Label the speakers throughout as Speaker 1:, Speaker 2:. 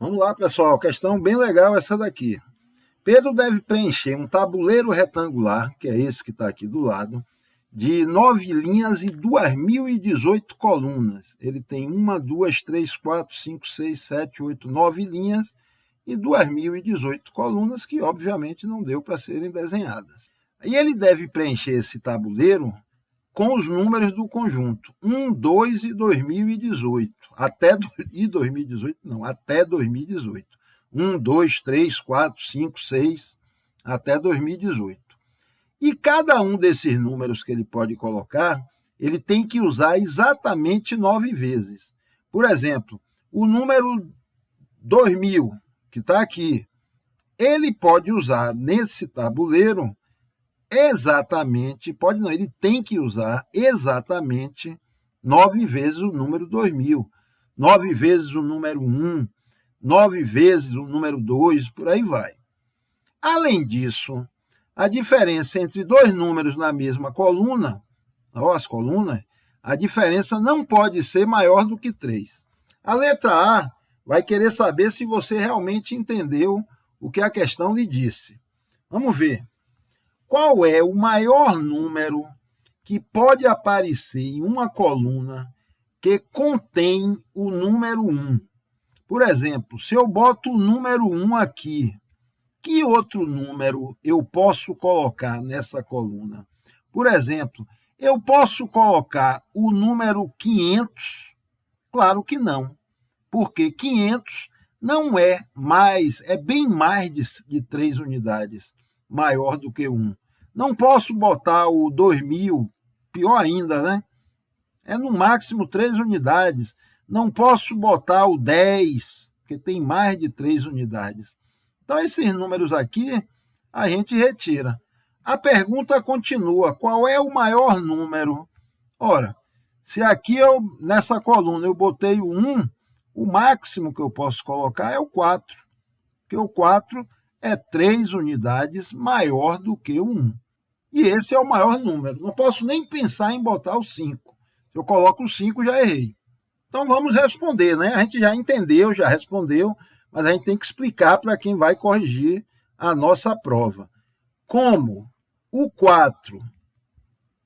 Speaker 1: Vamos lá, pessoal, questão bem legal essa daqui. Pedro deve preencher um tabuleiro retangular, que é esse que está aqui do lado, de 9 linhas e 2.018 colunas. Ele tem 1, 2, 3, 4, 5, 6, 7, 8, 9 linhas e 2.018 colunas, que obviamente não deu para serem desenhadas. E ele deve preencher esse tabuleiro com os números do conjunto 1, 2 e 2018. Até 2018. 1, 2, 3, 4, 5, 6, até 2018. E cada um desses números que ele pode colocar, ele tem que usar exatamente 9 vezes. Por exemplo, o número 2000, que está aqui, ele pode usar nesse tabuleiro exatamente, pode não, ele tem que usar exatamente 9 vezes o número 2000, 9 vezes o número 1, 9 vezes o número 2, por aí vai. Além disso, a diferença entre dois números na mesma coluna, as colunas, a diferença não pode ser maior do que 3. A letra A vai querer saber se você realmente entendeu o que a questão lhe disse. Vamos ver. Qual é o maior número que pode aparecer em uma coluna que contém o número 1? Por exemplo, se eu boto o número 1 aqui, que outro número eu posso colocar nessa coluna? Por exemplo, eu posso colocar o número 500? Claro que não, porque 500 não é mais, é bem mais de 3 unidades, maior do que 1. Não posso botar o 2000, pior ainda, né? É no máximo 3 unidades. Não posso botar o 10, porque tem mais de 3 unidades. Então, esses números aqui, a gente retira. A pergunta continua, qual é o maior número? Ora, se aqui nessa coluna eu botei o 1, o máximo que eu posso colocar é o 4, porque o 4 é 3 unidades maior do que o 1. E esse é o maior número. Não posso nem pensar em botar o 5. Se eu coloco o 5, já errei. Então, vamos responder, né? A gente já entendeu, já respondeu, mas a gente tem que explicar para quem vai corrigir a nossa prova. Como o 4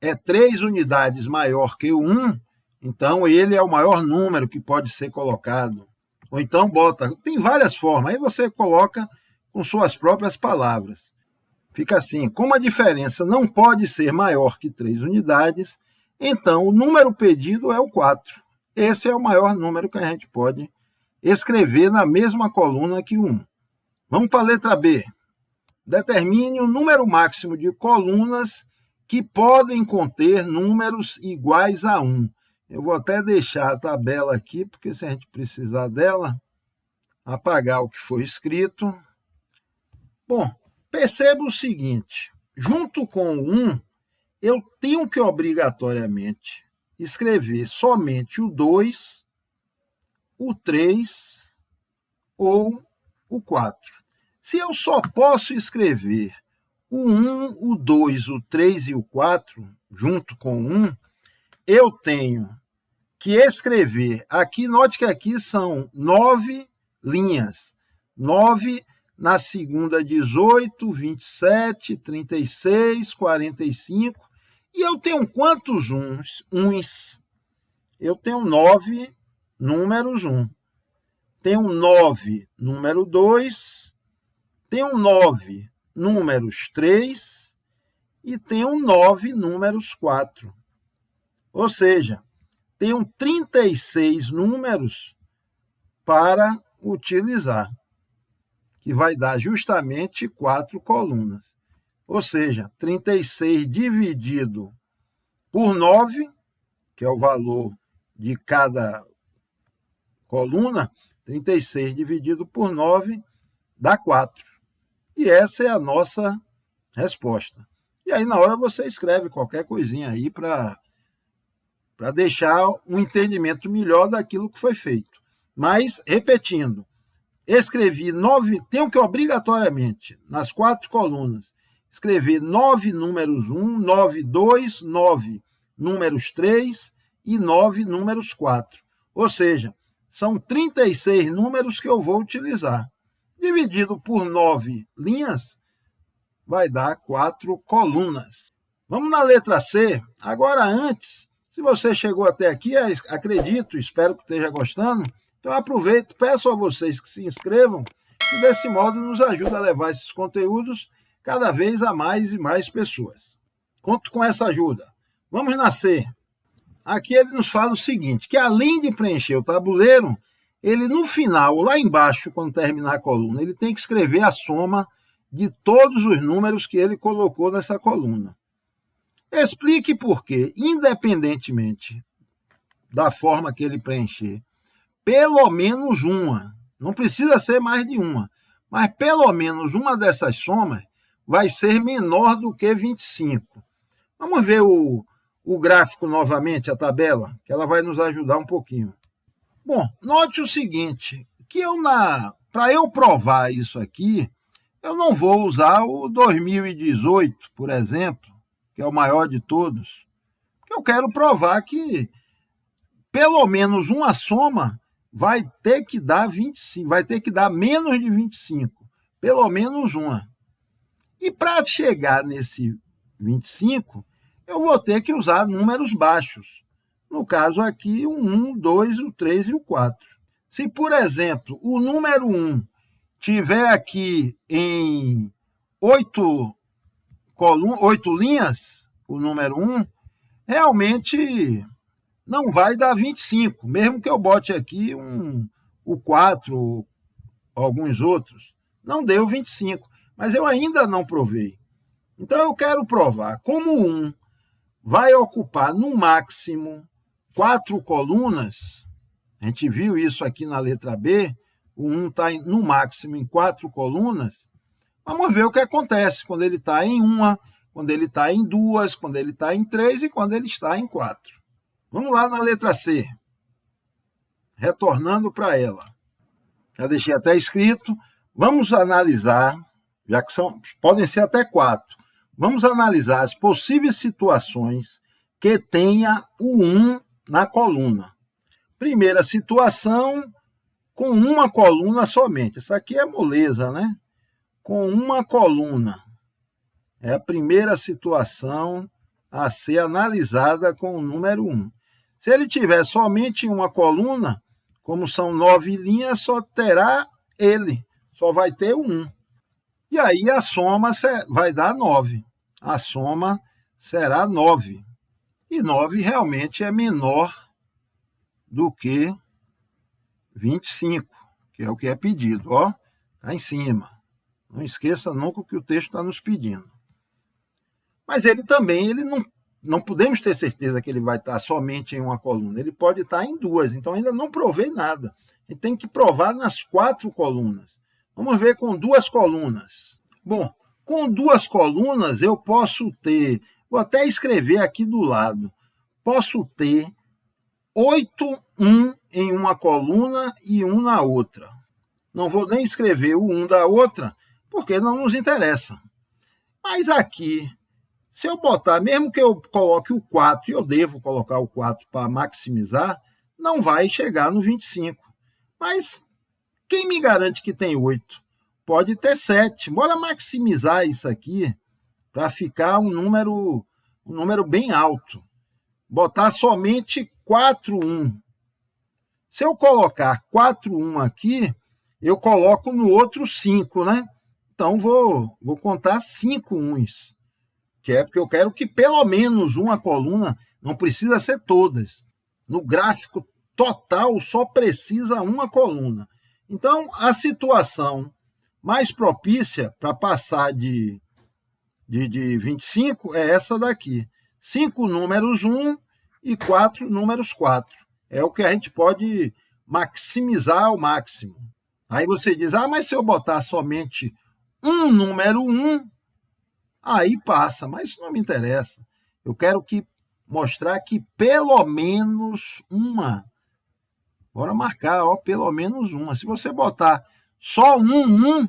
Speaker 1: é 3 unidades maior que o 1, então ele é o maior número que pode ser colocado. Ou então bota, tem várias formas, aí você coloca com suas próprias palavras. Fica assim, como a diferença não pode ser maior que 3 unidades, então o número pedido é o 4. Esse é o maior número que a gente pode escrever na mesma coluna que o 1. Vamos para a letra B. Determine o número máximo de colunas que podem conter números iguais a 1. Eu vou até deixar a tabela aqui, porque se a gente precisar dela, apagar o que foi escrito. Bom, perceba o seguinte, junto com o 1, eu tenho que obrigatoriamente escrever somente o 2, o 3 ou o 4. Se eu só posso escrever o 1, o 2, o 3 e o 4, junto com o 1, eu tenho que escrever, aqui, note que aqui são 9 linhas, 9 na segunda 18, 27, 36, 45, e eu tenho quantos uns? Eu tenho 9 números 1. Tenho 9 número 2, tenho 9 números 3 e tenho 9 números 4. Ou seja, tenho 36 números para utilizar, que vai dar justamente 4 colunas. Ou seja, 36 dividido por 9, que é o valor de cada coluna, 36 dividido por 9 dá 4. E essa é a nossa resposta. E aí, na hora, você escreve qualquer coisinha aí para deixar um entendimento melhor daquilo que foi feito. Mas, repetindo, escrevi 9, tenho que obrigatoriamente, nas 4 colunas, escrever 9 números 1, 9, 2, 9 números 3 e 9 números 4. Ou seja, São 36 números que eu vou utilizar. Dividido por 9 linhas, vai dar 4 colunas. Vamos na letra C. Agora, antes, se você chegou até aqui, acredito, espero que esteja gostando, então aproveito, peço a vocês que se inscrevam, e desse modo nos ajuda a levar esses conteúdos cada vez a mais e mais pessoas. Conto com essa ajuda. Vamos na C. Aqui ele nos fala o seguinte, que além de preencher o tabuleiro, ele no final, lá embaixo, quando terminar a coluna, ele tem que escrever a soma de todos os números que ele colocou nessa coluna. Explique por quê, independentemente da forma que ele preencher, pelo menos uma, não precisa ser mais de uma, mas pelo menos uma dessas somas vai ser menor do que 25. Vamos ver o gráfico novamente, a tabela, que ela vai nos ajudar um pouquinho. Bom, note o seguinte, que para eu provar isso aqui, eu não vou usar o 2018, por exemplo, que é o maior de todos, porque eu quero provar que pelo menos uma soma vai ter que dar 25, vai ter que dar menos de 25, pelo menos uma. E para chegar nesse 25, eu vou ter que usar números baixos. No caso aqui, o 1, o 2, o 3 e o 4. Se, por exemplo, o número 1 tiver aqui em 8 linhas, o número 1, realmente não vai dar 25, mesmo que eu bote aqui o 4, alguns outros, não deu 25, mas eu ainda não provei. Então eu quero provar como o 1 vai ocupar no máximo 4 colunas, a gente viu isso aqui na letra B, o 1 está no máximo em 4 colunas, vamos ver o que acontece quando ele está em uma, quando ele está em 2, quando ele está em 3 e quando ele está em 4. Vamos lá na letra C, retornando para ela. Já deixei até escrito, vamos analisar, já que podem ser até 4, vamos analisar as possíveis situações que tenha o 1 na coluna. Primeira situação, com uma coluna somente. Isso aqui é moleza, né? Com uma coluna. É a primeira situação a ser analisada com o número 1. Se ele tiver somente uma coluna, como são 9 linhas, só terá ele, só vai ter o 1. E aí a soma vai dar 9. A soma será 9. E 9 realmente é menor do que 25, que é o que é pedido. Ó, está em cima. Não esqueça nunca o que o texto está nos pedindo. Mas ele também, não podemos ter certeza que ele vai estar somente em uma coluna. Ele pode estar em 2, então ainda não provei nada. Ele tem que provar nas 4 colunas. Vamos ver com 2 colunas. Bom, com 2 colunas eu posso ter, vou até escrever aqui do lado, posso ter 8 1 em uma coluna e 1 na outra. Não vou nem escrever o 1 da outra, porque não nos interessa. Mas aqui, se eu botar, mesmo que eu coloque o 4, e eu devo colocar o 4 para maximizar, não vai chegar no 25. Mas quem me garante que tem 8? Pode ter 7. Bora maximizar isso aqui para ficar um número bem alto. Botar somente 4 1. Se eu colocar 4 1 aqui, eu coloco no outro 5, né? Então vou contar 5 1s. Que é porque eu quero que pelo menos uma coluna, não precisa ser todas. No gráfico total só precisa uma coluna. Então a situação mais propícia para passar de 25 é essa daqui. 5 números 1 e 4 números 4. É o que a gente pode maximizar ao máximo. Aí você diz, mas se eu botar somente um número 1, aí passa, mas isso não me interessa. Eu quero mostrar que pelo menos uma. Bora marcar, pelo menos uma. Se você botar só um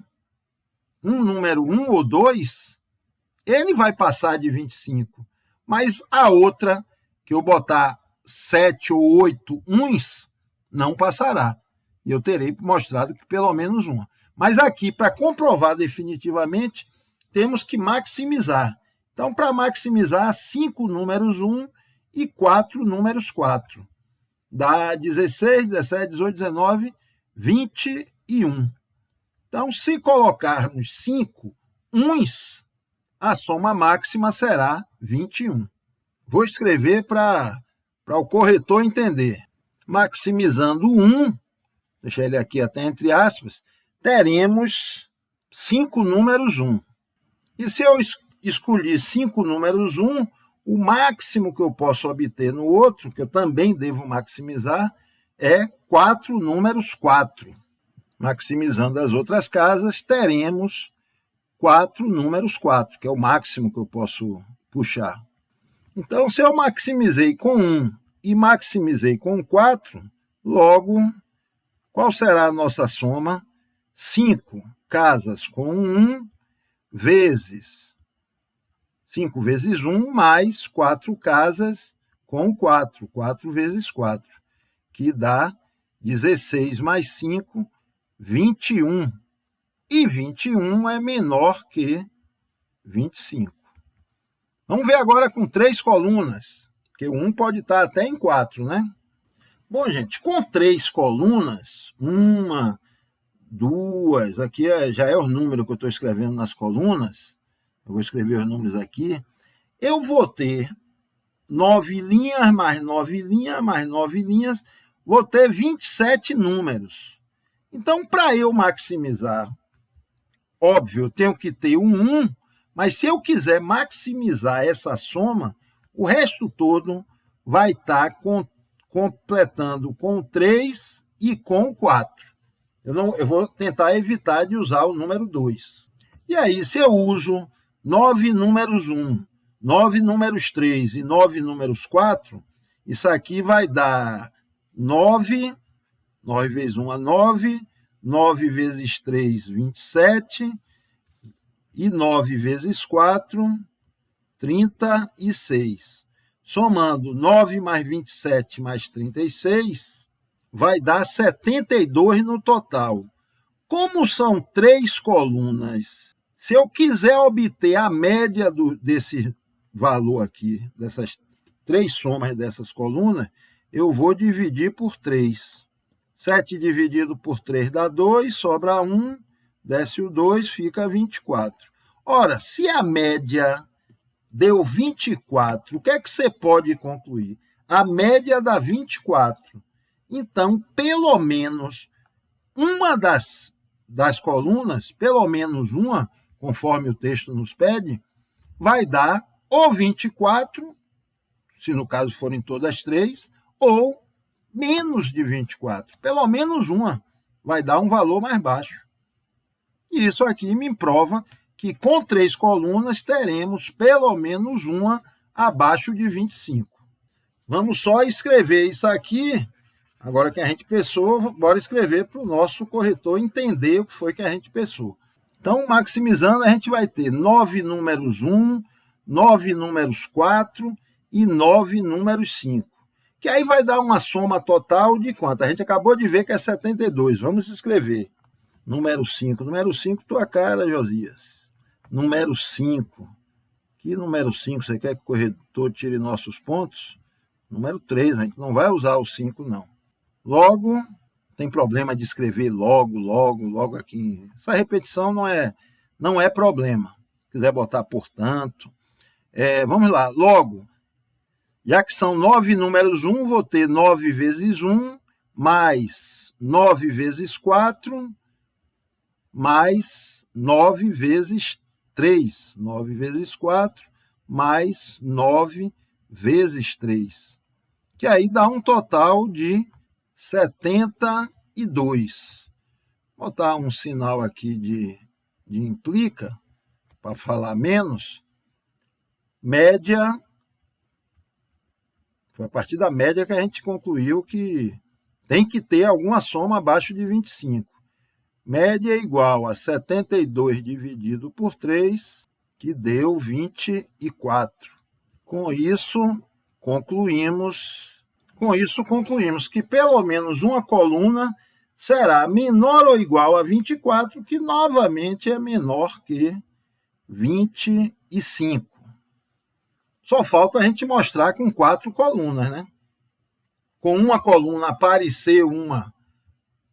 Speaker 1: número 1 ou 2, ele vai passar de 25. Mas a outra, que eu botar 7 ou 8 uns, não passará. E eu terei mostrado que pelo menos uma. Mas aqui, para comprovar definitivamente, temos que maximizar. Então, para maximizar, 5 números 1 e 4 números 4. Dá 16, 17, 18, 19, 21. Então, se colocarmos 5 uns, a soma máxima será 21. Vou escrever para o corretor entender. Maximizando 1, deixar ele aqui até entre aspas, teremos 5 números 1. E se eu escolher 5 números 1, o máximo que eu posso obter no outro, que eu também devo maximizar, é 4 números 4. Maximizando as outras casas, teremos 4 números 4, que é o máximo que eu posso puxar. Então, se eu maximizei com 1 e maximizei com 4, logo, qual será a nossa soma? 5 casas com 1 vezes 5 vezes 1 mais 4 casas com 4. 4 vezes 4, que dá 16 mais 5, 21. E 21 é menor que 25. Vamos ver agora com 3 colunas, porque 1 pode estar até em 4, né? Bom, gente, com 3 colunas, 1, 2, aqui já é o número que eu estou escrevendo nas colunas, eu vou escrever os números aqui, eu vou ter 9 linhas, mais 9 linhas, mais 9 linhas, vou ter 27 números. Então, para eu maximizar, óbvio, eu tenho que ter um 1, mas se eu quiser maximizar essa soma, o resto todo vai estar completando com 3 e com 4. Eu vou tentar evitar de usar o número 2. E aí, se eu uso 9 números 1, 9 números 3 e 9 números 4, isso aqui vai dar 9, 9 vezes 1 é 9, 9 vezes 3, 27, e 9 vezes 4, 36. Somando 9 mais 27 mais 36, vai dar 72 no total. Como são 3 colunas, se eu quiser obter a média desse valor aqui, dessas 3 somas dessas colunas, eu vou dividir por 3. 7 dividido por 3 dá 2, sobra 1, desce o 2, fica 24. Ora, se a média deu 24, o que é que você pode concluir? A média dá 24. Então, pelo menos uma das colunas, pelo menos uma, conforme o texto nos pede, vai dar ou 24, se no caso forem todas 3, ou menos de 24. Pelo menos uma vai dar um valor mais baixo. E isso aqui me prova que com 3 colunas teremos pelo menos uma abaixo de 25. Vamos só escrever isso aqui. Agora que a gente pensou, bora escrever para o nosso corretor entender o que foi que a gente pensou. Então, maximizando, a gente vai ter 9 números 1, 9 números 4 e 9 números 5. Que aí vai dar uma soma total de quanto? A gente acabou de ver que é 72. Vamos escrever. Número 5. Número 5, tua cara, Josias. Número 5. Que número 5? Você quer que o corretor tire nossos pontos? Número 3, a gente não vai usar o 5, não. Logo, tem problema de escrever logo aqui. Essa repetição não é problema. Se quiser botar portanto. Vamos lá, logo. Já que são 9 números 1, vou ter 9 vezes 1, mais 9 vezes 4, mais 9 vezes 3. 9 vezes 4, mais 9 vezes 3. Que aí dá um total de 72. Vou botar um sinal aqui de implica, para falar menos. Média. Foi a partir da média que a gente concluiu que tem que ter alguma soma abaixo de 25. Média é igual a 72 dividido por 3, que deu 24. Com isso, concluímos Com isso, concluímos que pelo menos uma coluna será menor ou igual a 24, que novamente é menor que 25. Só falta a gente mostrar com 4 colunas, né? Com uma coluna aparecer uma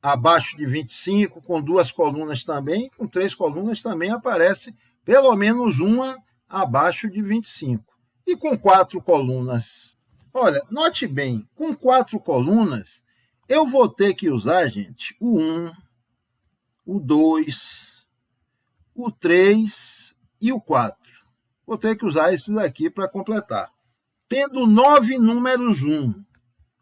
Speaker 1: abaixo de 25, com 2 colunas também, com 3 colunas também aparece pelo menos uma abaixo de 25. E com 4 colunas, olha, note bem, com 4 colunas, eu vou ter que usar, gente, o 1, o 2, o 3 e o 4. Vou ter que usar esses aqui para completar. Tendo 9 números 1,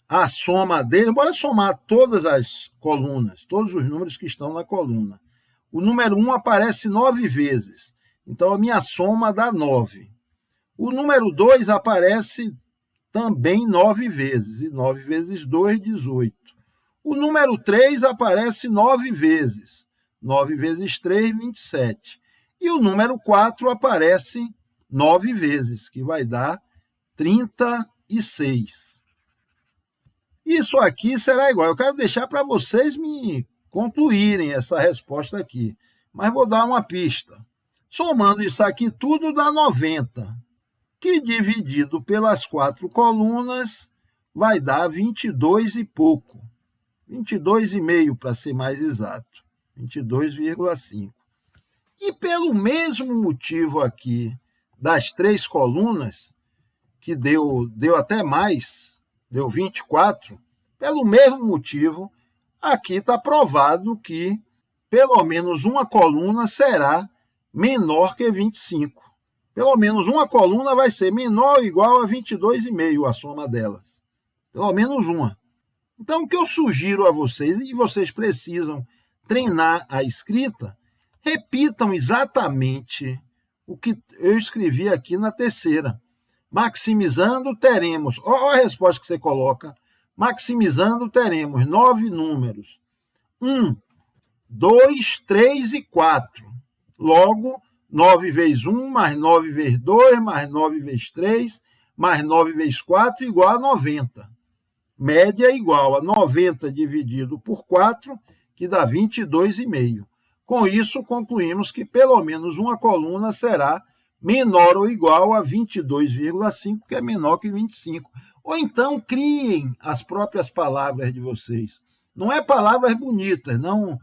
Speaker 1: a soma dele, bora somar todas as colunas, todos os números que estão na coluna. O número 1 aparece 9 vezes, então a minha soma dá 9. O número 2 aparece também 9 vezes, e 9 vezes 2, 18. O número 3 aparece 9 vezes, 9 vezes 3, 27. E o número 4 aparece 9 vezes, que vai dar 36. Isso aqui será igual. Eu quero deixar para vocês me concluírem essa resposta aqui, mas vou dar uma pista. Somando isso aqui tudo dá 90, que dividido pelas 4 colunas vai dar 22 e pouco. 22,5 para ser mais exato. 22,5. E pelo mesmo motivo aqui das 3 colunas, que deu até mais, deu 24, pelo mesmo motivo, aqui está provado que pelo menos uma coluna será menor que 25. Pelo menos uma coluna vai ser menor ou igual a 22,5, a soma delas. Pelo menos uma. Então, o que eu sugiro a vocês, e vocês precisam treinar a escrita, repitam exatamente o que eu escrevi aqui na terceira. Maximizando, teremos... Olha a resposta que você coloca. Maximizando, teremos 9 números. 1, 2, 3 e 4. Logo, 9 vezes 1, mais 9 vezes 2, mais 9 vezes 3, mais 9 vezes 4, igual a 90. Média igual a 90 dividido por 4, que dá 22,5. Com isso, concluímos que pelo menos uma coluna será menor ou igual a 22,5, que é menor que 25. Ou então, criem as próprias palavras de vocês. Não é palavras bonitas, não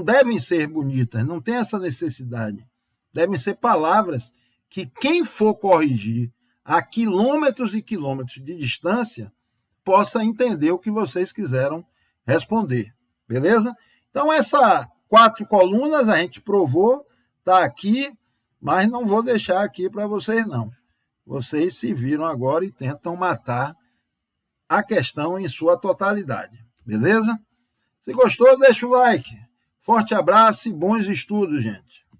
Speaker 1: devem ser bonitas, não tem essa necessidade. Devem ser palavras que quem for corrigir a quilômetros e quilômetros de distância possa entender o que vocês quiseram responder. Beleza? Então, essas 4 colunas a gente provou, está aqui, mas não vou deixar aqui para vocês, não. Vocês se viram agora e tentam matar a questão em sua totalidade. Beleza? Se gostou, deixa o like. Forte abraço e bons estudos, gente.